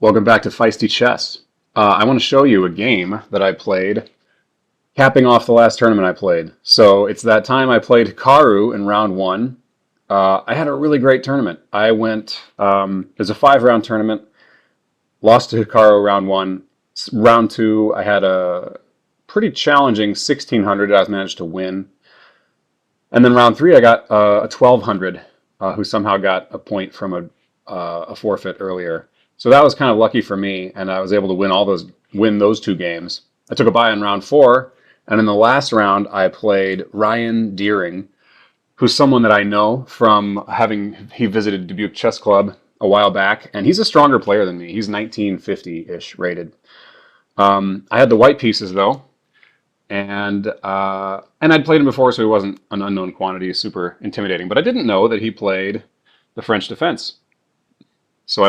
Welcome back to Feisty Chess. I want to show you a game that I played, capping off the last tournament I played. So it's that time I played Hikaru in round one. I had a really great tournament. I went, it was a 5-round tournament, lost to Hikaru round one. Round two, I had a pretty challenging 1600 I managed to win. And then round three, I got a 1200, who somehow got a point from a forfeit earlier. So that was kind of lucky for me, and I was able to win those two games. I took a bye in round four, and in the last round, I played Ryan Deering, who's someone that I know from he visited Dubuque Chess Club a while back, and he's a stronger player than me. He's 1950-ish rated. I had the white pieces though, and I'd played him before, so he wasn't an unknown quantity, super intimidating. But I didn't know that he played the French defense. So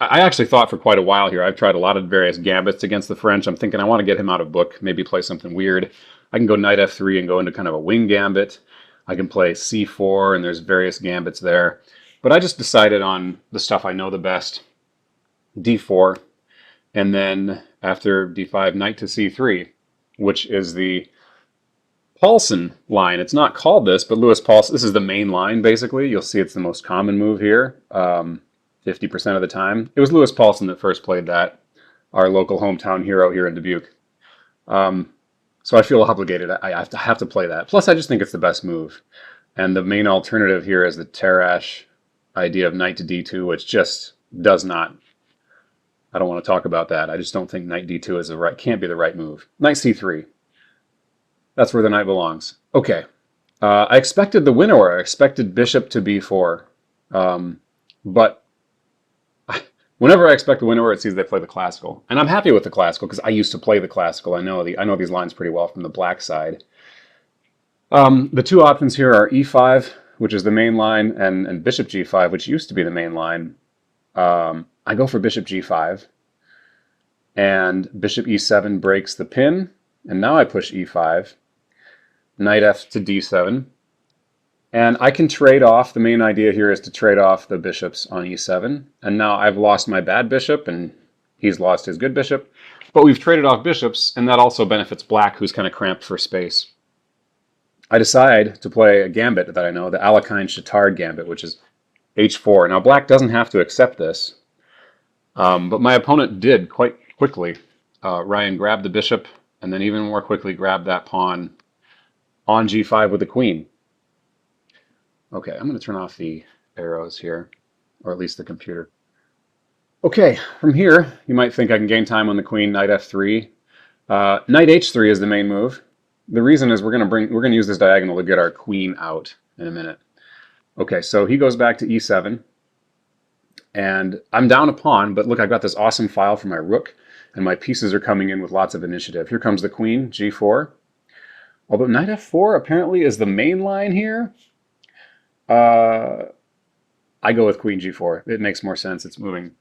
I actually thought for quite a while here. I've tried a lot of various gambits against the French. I'm thinking I want to get him out of book, maybe play something weird. I can go knight f3 and go into kind of a wing gambit. I can play c4, and there's various gambits there. But I just decided on the stuff I know the best, d4, and then after d5, knight to c3, which is the Paulsen line. It's not called this, but Louis Paulsen, this is the main line, basically. You'll see it's the most common move here. 50% of the time. It was Louis Paulsen that first played that, our local hometown hero here in Dubuque. So I feel obligated. I have to play that. Plus, I just think it's the best move. And the main alternative here is the Tarrasch idea of knight to d2, which just does not. I don't want to talk about that. I just don't think knight d2 is can't be the right move. Knight c3. That's where the knight belongs. Okay. I expected the winner. I expected bishop to b4. But whenever I expect a winner, it's easy they play the classical. And I'm happy with the classical because I used to play the classical. I know these lines pretty well from the black side. The two options here are e5, which is the main line, and bishop g5, which used to be the main line. I go for bishop g5, and bishop e7 breaks the pin, and now I push e5, knight f to d7. And I can trade off. The main idea here is to trade off the bishops on e7. And now I've lost my bad bishop, and he's lost his good bishop. But we've traded off bishops, and that also benefits black, who's kind of cramped for space. I decide to play a gambit that I know, the Alekhine-Chatard Gambit, which is h4. Now, black doesn't have to accept this, but my opponent did quite quickly. Ryan grabbed the bishop, and then even more quickly grabbed that pawn on g5 with the queen. Okay, I'm going to turn off the arrows here, or at least the computer. Okay, from here, you might think I can gain time on the queen, knight f3. Knight h3 is the main move. The reason is we're going to use this diagonal to get our queen out in a minute. Okay, so he goes back to e7, and I'm down a pawn, but look, I've got this awesome file for my rook, and my pieces are coming in with lots of initiative. Here comes the queen, g4. Although knight f4 apparently is the main line here. I go with queen g4. It makes more sense. It's moving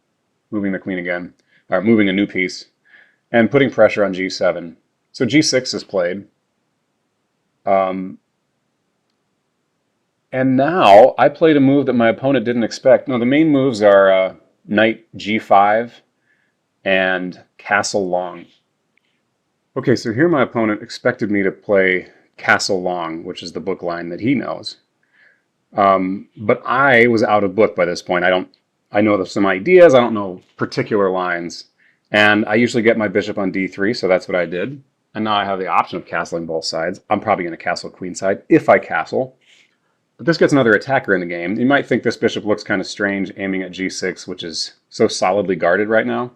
the queen again, or moving a new piece, and putting pressure on g7. So g6 is played. And now I played a move that my opponent didn't expect. No, the main moves are knight g5 and castle long. Okay, so here my opponent expected me to play castle long, which is the book line that he knows. But I was out of book by this point. I know there's some ideas, I don't know particular lines. And I usually get my bishop on d3, so that's what I did. And now I have the option of castling both sides. I'm probably going to castle queenside if I castle. But this gets another attacker in the game. You might think this bishop looks kind of strange aiming at g6, which is so solidly guarded right now.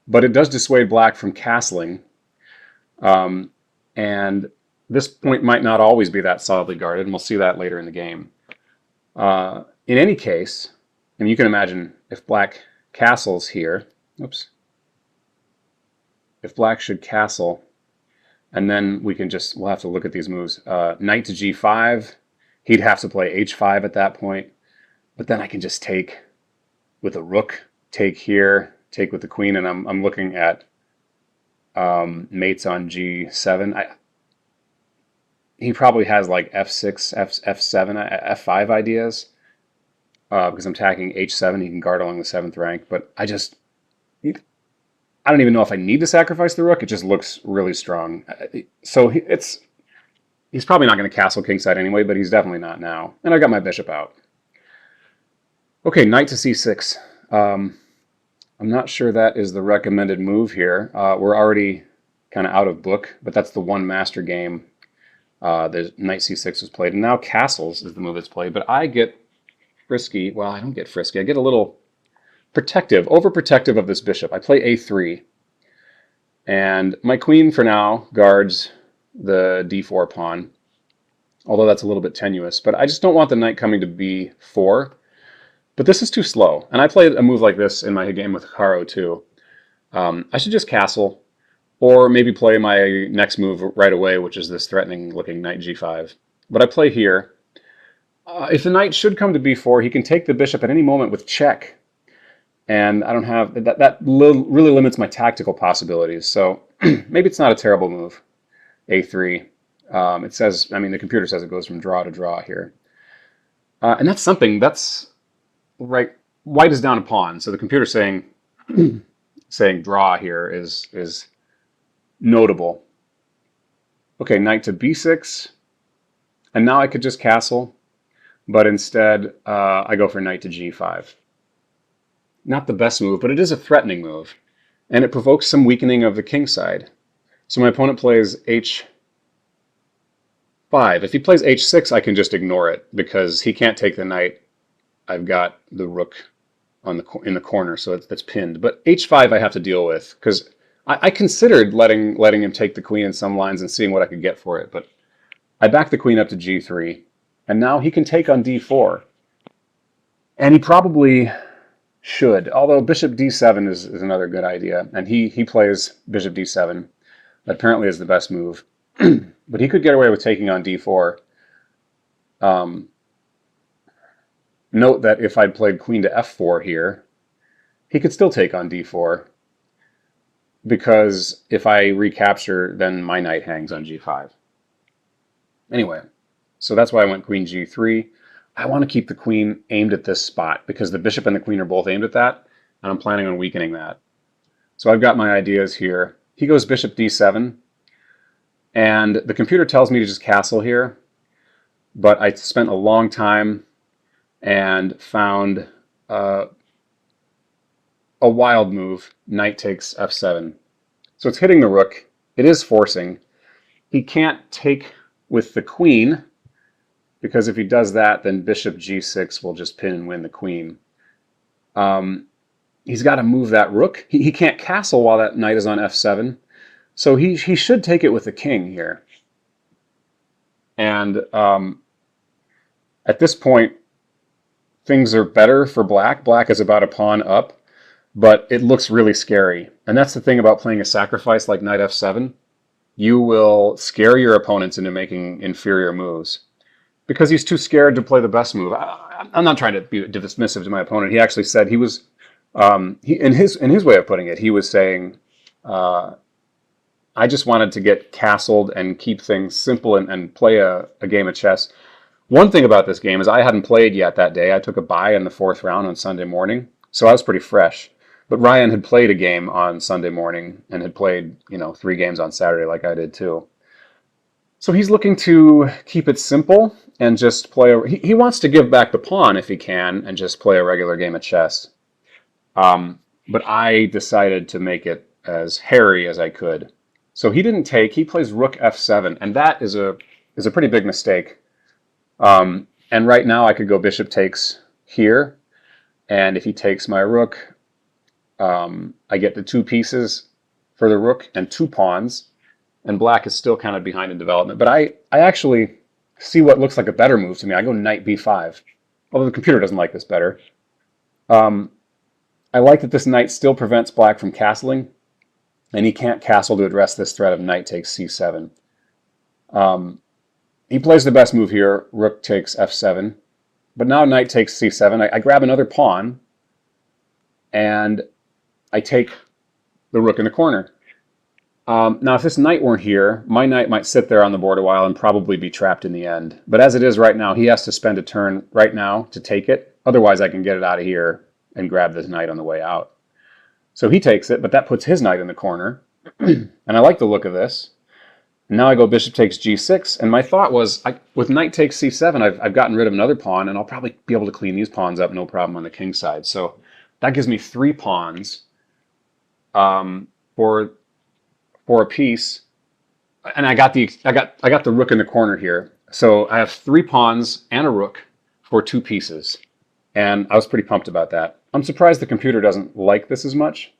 But it does dissuade black from castling. And this point might not always be that solidly guarded, and we'll see that later in the game. In any case, and you can imagine if black castles here, oops, if black should castle, and then we'll have to look at these moves. Knight to g5, he'd have to play h5 at that point, but then I can just take with a rook, take here, take with the queen, and I'm looking at mates on g7. He probably has like f6, f7, f5 ideas. because I'm attacking h7. He can guard along the 7th rank, but I don't even know if I need to sacrifice the rook. It just looks really strong. So he's probably not going to castle kingside anyway, but he's definitely not now. And I got my bishop out. Okay, knight to c6. I'm not sure that is the recommended move here. We're already kind of out of book, but that's the one master game. The knight c6 was played, and now castles is the move that's played. But I get frisky. Well, I don't get frisky. I get a little protective, overprotective of this bishop. I play a3, and my queen for now guards the d4 pawn, although that's a little bit tenuous. But I just don't want the knight coming to b4. But this is too slow, and I played a move like this in my game with Hikaru too. I should just castle, or maybe play my next move right away, which is this threatening-looking knight g5. But I play here. If the knight should come to b4, he can take the bishop at any moment with check, and I don't have that. Really limits my tactical possibilities. So maybe it's not a terrible move. a3. It says, I mean, the computer says it goes from draw to draw here, and that's something that's. Right, white is down a pawn, so the computer saying draw here is notable. Okay, knight to b6, and now I could just castle, but instead I go for knight to g5. Not the best move, but it is a threatening move, and it provokes some weakening of the king side. So my opponent plays h5. If he plays h6, I can just ignore it because he can't take the knight. I've got the rook in the corner, so that's pinned. But h5 I have to deal with, because I considered letting him take the queen in some lines and seeing what I could get for it. But I backed the queen up to g3, and now he can take on d4. And he probably should, although bishop d7 is another good idea. And he plays bishop d7. That apparently is the best move. But he could get away with taking on d4. Note that if I'd played queen to f4 here, he could still take on d4, because if I recapture, then my knight hangs on g5. Anyway, so that's why I went queen g3. I want to keep the queen aimed at this spot, because the bishop and the queen are both aimed at that, and I'm planning on weakening that. So I've got my ideas here. He goes bishop d7, and the computer tells me to just castle here, but I spent a long time and found a wild move. Knight takes f7. So it's hitting the rook. It is forcing. He can't take with the queen, because if he does that, then bishop g6 will just pin and win the queen. He's got to move that rook. He can't castle while that knight is on f7. So he should take it with the king here. And at this point, things are better for black. Black is about a pawn up, but it looks really scary. And that's the thing about playing a sacrifice like knight f7. You will scare your opponents into making inferior moves, because he's too scared to play the best move. I'm not trying to be dismissive to my opponent. He actually said he was, in his way of putting it, he was saying, I just wanted to get castled and keep things simple and play a game of chess. One thing about this game is I hadn't played yet that day. I took a bye in the 4th round on Sunday morning, so I was pretty fresh. But Ryan had played a game on Sunday morning and had played, 3 games on Saturday like I did too. So he's looking to keep it simple and just play. He wants to give back the pawn if he can and just play a regular game of chess. But I decided to make it as hairy as I could. So he didn't take. He plays rook f7, and that is a pretty big mistake. And right now I could go bishop takes here, and if he takes my rook, I get the 2 pieces for the rook and 2 pawns, and black is still kind of behind in development. But I actually see what looks like a better move to me. I go knight b5, although the computer doesn't like this better. I like that this knight still prevents black from castling, and he can't castle to address this threat of knight takes c7. He plays the best move here, rook takes f7, but now knight takes c7. I grab another pawn, and I take the rook in the corner. Now, if this knight weren't here, my knight might sit there on the board a while and probably be trapped in the end. But as it is right now, he has to spend a turn right now to take it. Otherwise, I can get it out of here and grab this knight on the way out. So he takes it, but that puts his knight in the corner. And I like the look of this. Now I go bishop takes g6, and my thought was, with knight takes c7, I've gotten rid of another pawn, and I'll probably be able to clean these pawns up no problem on the king side. So that gives me 3 pawns for a piece, and I got the rook in the corner here. So I have 3 pawns and a rook for 2 pieces, and I was pretty pumped about that. I'm surprised the computer doesn't like this as much,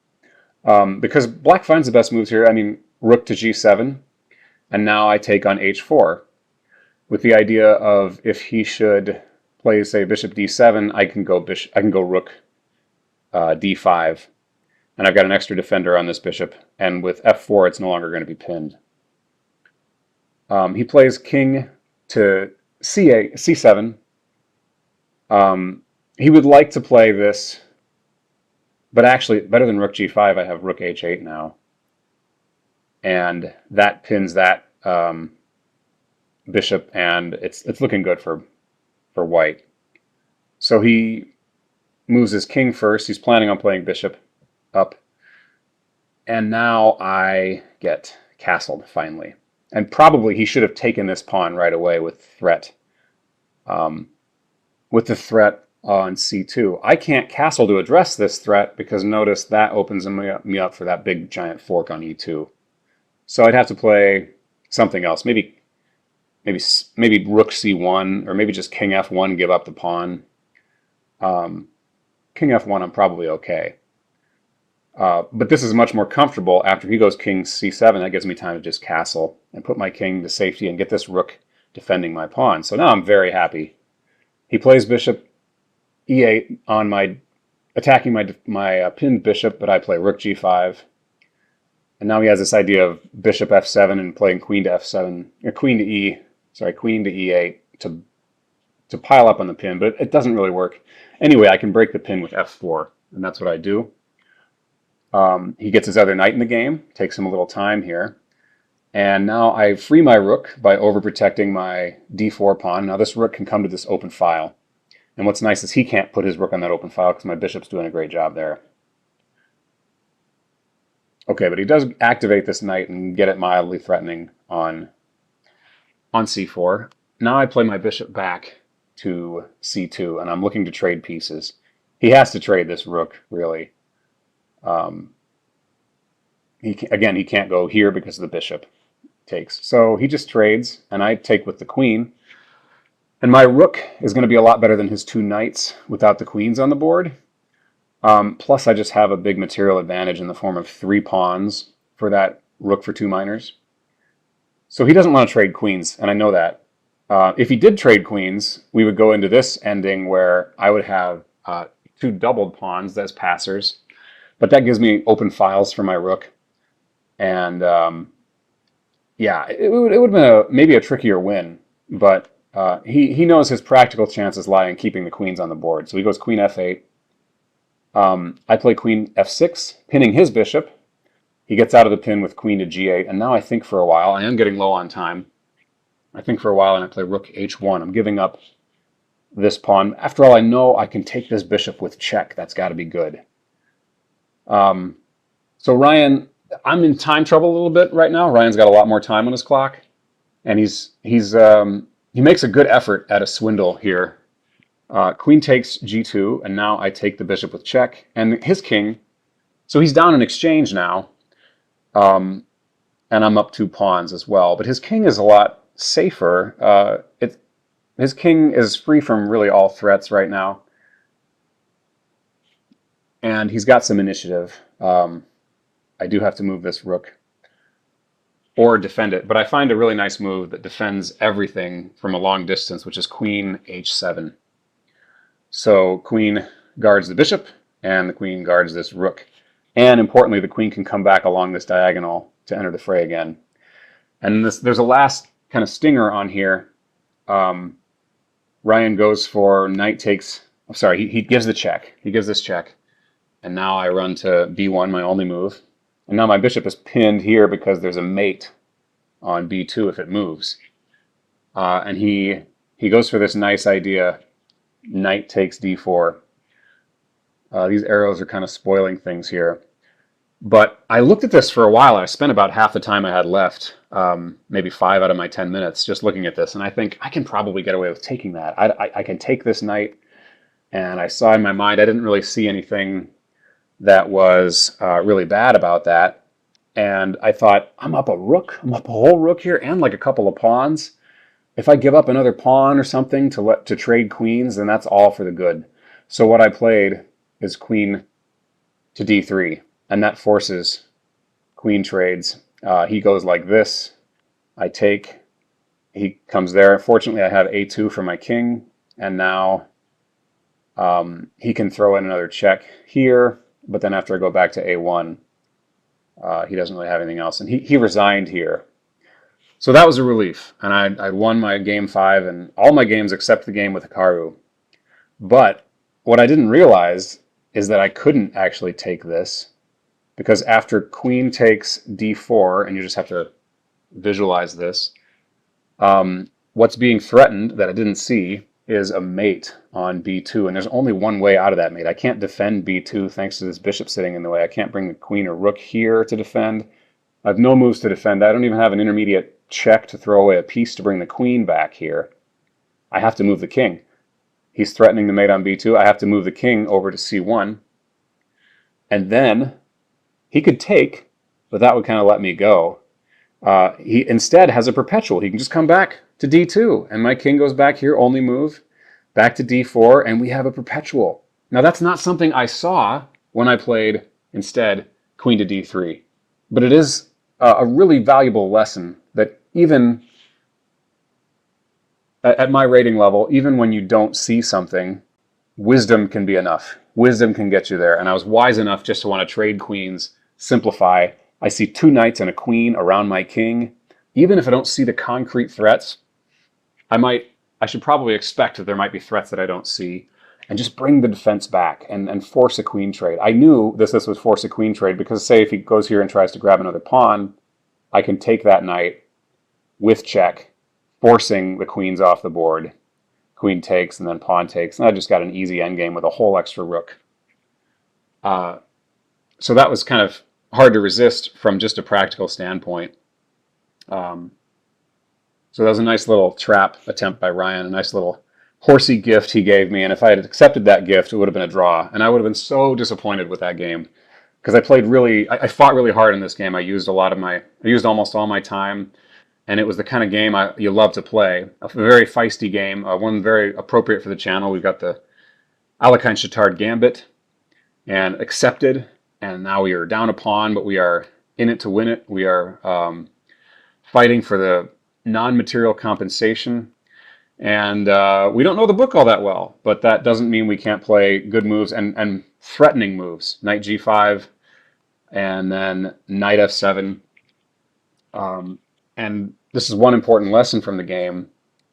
because black finds the best moves here. I mean, rook to g7. And now I take on h4 with the idea of if he should play, say, bishop d7, I can go rook d5, and I've got an extra defender on this bishop. And with f4, it's no longer going to be pinned. He plays king to c7. He would like to play this, but actually, better than rook g5, I have rook h8 now. And that pins that bishop, and it's looking good for white. So he moves his king first. He's planning on playing bishop up. And now I get castled, finally. And probably he should have taken this pawn right away with threat. With the threat on c2. I can't castle to address this threat because notice that opens me up for that big giant fork on e2. So I'd have to play something else, maybe rook c1, or maybe just king f1, give up the pawn. King f1, I'm probably okay. But this is much more comfortable. After he goes king c7, that gives me time to just castle and put my king to safety and get this rook defending my pawn. So now I'm very happy. He plays bishop e8 on attacking my pinned bishop, but I play rook g5. And now he has this idea of bishop f7 and playing queen to f7, or queen to e8 to pile up on the pin, but it doesn't really work. Anyway, I can break the pin with f4, and that's what I do. He gets his other knight in the game, takes him a little time here. And now I free my rook by overprotecting my d4 pawn. Now this rook can come to this open file. And what's nice is he can't put his rook on that open file because my bishop's doing a great job there. Okay, but he does activate this knight and get it mildly threatening on c4. Now I play my bishop back to c2, and I'm looking to trade pieces. He has to trade this rook, really. He can't go here because the bishop takes. So he just trades, and I take with the queen. And my rook is going to be a lot better than his 2 knights without the queens on the board. Plus, I just have a big material advantage in the form of 3 pawns for that rook for 2 minors. So he doesn't want to trade queens, and I know that. If he did trade queens, we would go into this ending where I would have 2 doubled pawns as passers. But that gives me open files for my rook. And yeah, it would have been maybe a trickier win. But he knows his practical chances lie in keeping the queens on the board. So he goes queen f8. I play queen f6, pinning his bishop. He gets out of the pin with queen to g8, and now I think for a while. I am getting low on time. I think for a while, and I play rook h1. I'm giving up this pawn. After all, I know I can take this bishop with check. That's got to be good. So Ryan, I'm in time trouble a little bit right now. Ryan's got a lot more time on his clock, and he makes a good effort at a swindle here. Queen takes g2, and now I take the bishop with check. And his king, so he's down in exchange now, and I'm up 2 pawns as well. But his king is a lot safer. His king is free from really all threats right now, and he's got some initiative. I do have to move this rook or defend it, but I find a really nice move that defends everything from a long distance, which is queen h7. So queen guards the bishop, and the queen guards this rook. And importantly, the queen can come back along this diagonal to enter the fray again. And there's a last kind of stinger on here. Ryan goes for knight takes, he gives the check. He gives this check. And now I run to b1, my only move. And now my bishop is pinned here because there's a mate on b2 if it moves. And he goes for this nice idea, knight takes d4. These arrows are kind of spoiling things here. But I looked at this for a while. I spent about half the time I had left, maybe 5 out of my 10 minutes, just looking at this. And I think I can probably get away with taking that. I can take this knight. And I saw in my mind, I didn't really see anything that was really bad about that. And I thought, I'm up a rook. I'm up a whole rook here and like a couple of pawns. If I give up another pawn or something to trade queens, then that's all for the good. So what I played is queen to d3. And that forces queen trades. He goes like this. I take. He comes there. Fortunately, I have a2 for my king. And now he can throw in another check here. But then after I go back to a1, he doesn't really have anything else. And he resigned here. So that was a relief. And I won my game 5 and all my games except the game with Hikaru. But what I didn't realize is that I couldn't actually take this. Because after queen takes d4, and you just have to visualize this, what's being threatened that I didn't see is a mate on b2. And there's only one way out of that mate. I can't defend b2 thanks to this bishop sitting in the way. I can't bring the queen or rook here to defend. I have no moves to defend. I don't even have an intermediate check to throw away a piece to bring the queen back here. I have to move the king. He's threatening the mate on b2. I have to move the king over to c1. And then he could take, but that would kind of let me go. He instead has a perpetual. He can just come back to d2, and my king goes back here, only move, back to d4, and we have a perpetual. Now that's not something I saw when I played, instead, queen to d3. But it is a really valuable lesson that even at my rating level, even when you don't see something, wisdom can be enough. Wisdom can get you there. And I was wise enough just to want to trade queens, simplify. I see 2 knights and a queen around my king. Even if I don't see the concrete threats, I should probably expect that there might be threats that I don't see, and just bring the defense back and force a queen trade. I knew this would force a queen trade because, say, if he goes here and tries to grab another pawn, I can take that knight with check, forcing the queens off the board. Queen takes, and then pawn takes, and I just got an easy endgame with a whole extra rook. So that was kind of hard to resist from just a practical standpoint. So that was a nice little trap attempt by Ryan, a nice little horsey gift he gave me, and if I had accepted that gift, it would have been a draw, and I would have been so disappointed with that game because I fought really hard in this game. I used almost all my time, and it was the kind of game you love to play. A very feisty game, one very appropriate for the channel. We've got the Alekhine-Chatard Gambit, and accepted, and now we are down a pawn, but we are in it to win it. We are fighting for the non-material compensation, and we don't know the book all that well, but that doesn't mean we can't play good moves and threatening moves. Knight g5, and then knight f7. And this is one important lesson from the game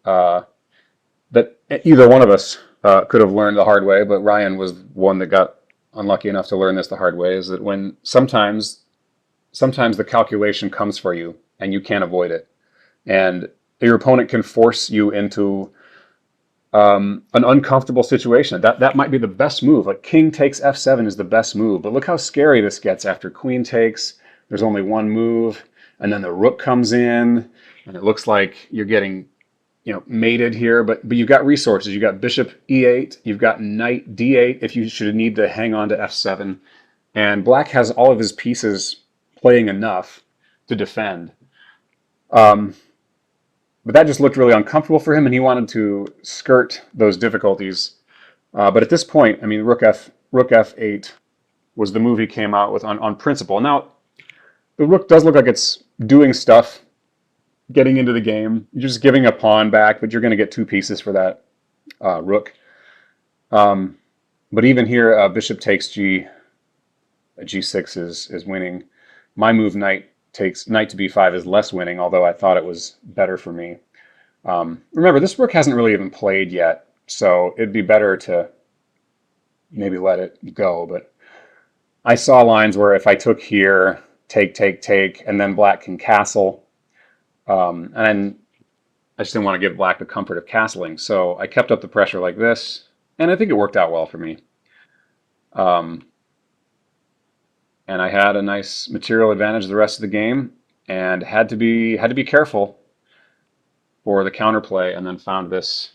that either one of us could have learned the hard way, but Ryan was one that got unlucky enough to learn this the hard way, is that when sometimes the calculation comes for you and you can't avoid it. And your opponent can force you into an uncomfortable situation. That might be the best move. Like king takes f7 is the best move, but look how scary this gets after queen takes. There's only one move, and then the rook comes in, and it looks like you're getting, mated here. But you've got resources. You've got bishop e8. You've got knight d8 if you should need to hang on to f7. And black has all of his pieces playing enough to defend. But that just looked really uncomfortable for him, and he wanted to skirt those difficulties. But at this point, I mean, rook f8 was the move he came out with on principle. Now, the rook does look like it's doing stuff, getting into the game. You're just giving a pawn back, but you're going to get 2 pieces for that rook. But even here, bishop takes g6 is winning. My move, knight to b5, is less winning, although I thought it was better for me. Remember, this rook hasn't really even played yet, so it'd be better to maybe let it go. But I saw lines where if I took here, take, take, take, and then black can castle. And then I just didn't want to give black the comfort of castling, so I kept up the pressure like this, and I think it worked out well for me. Um, and I had a nice material advantage the rest of the game, and had to be careful for the counterplay, and then found this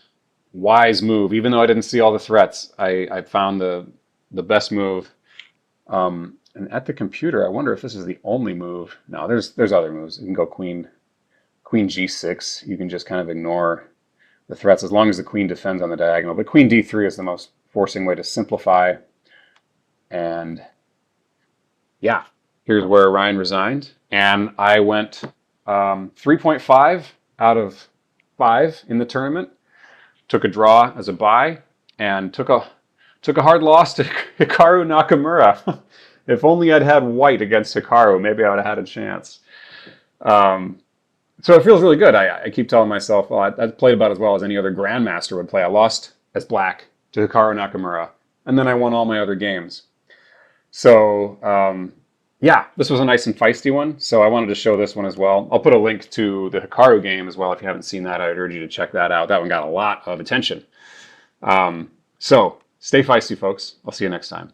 wise move. Even though I didn't see all the threats, I found the best move. And at the computer, I wonder if this is the only move. No, there's other moves. You can go queen g6. You can just kind of ignore the threats as long as the queen defends on the diagonal. But queen d3 is the most forcing way to simplify. And yeah, here's where Ryan resigned. And I went 3.5 out of 5 in the tournament. Took a draw as a bye, and took a hard loss to Hikaru Nakamura. If only I'd had white against Hikaru, maybe I would have had a chance. So it feels really good. I keep telling myself, well, I played about as well as any other grandmaster would play. I lost as black to Hikaru Nakamura, and then I won all my other games. So yeah, this was a nice and feisty one. So I wanted to show this one as well. I'll put a link to the Hikaru game as well. If you haven't seen that, I'd urge you to check that out. That one got a lot of attention. So stay feisty, folks. I'll see you next time.